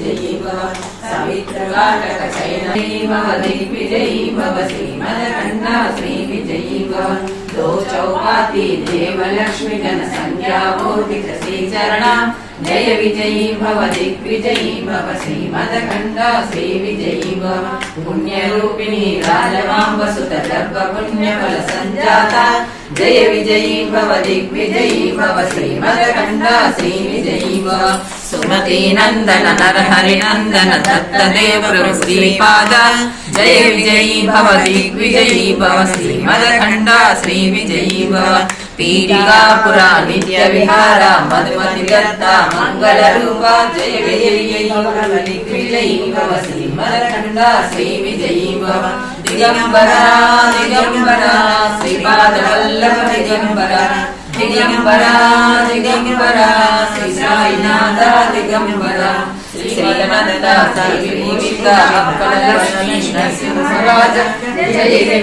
विजयी भव सावित्रवाटकचयनी भव दिग्विजयी भव श्रीमदकण्ठा श्रीविजयी भव दो चौपाती देवलक्ष्मी जनसंख्या बोधित श्रीचरणा जय विजयी भव दिग्विजयी भव श्रीमदकण्ठा श्रीविजयी भव पुण्यरूपिणी राजमाम्ब सुत गर्भ पुण्यफल संजाता जय विजयी भव दिग्विजयी भव श्रीमदकण्ठा श्रीविजयी भव सुमती नंदन नरहरि नंदन दत्तदेव प्रभु श्रीपाद जय विजयी भव दिग्विजयी भव श्रीमदकण्ठा श्रीविजयी भव पीठिकापुरा नित्य विहार मधुमति दत्ता मंगल रूपा जय विजयी भव दिग्विजयी भव श्रीमदकण्ठा श्रीविजयी भव दिगंबरा दिगंबरा श्रीपाद वल्लभ दिगंबरा दिगंबरा दिगंबरा श्री साईनाथ दिगंबरा श्रीमदनंदा श्री अक्कल लक्ष्मी नरसिंहराज जय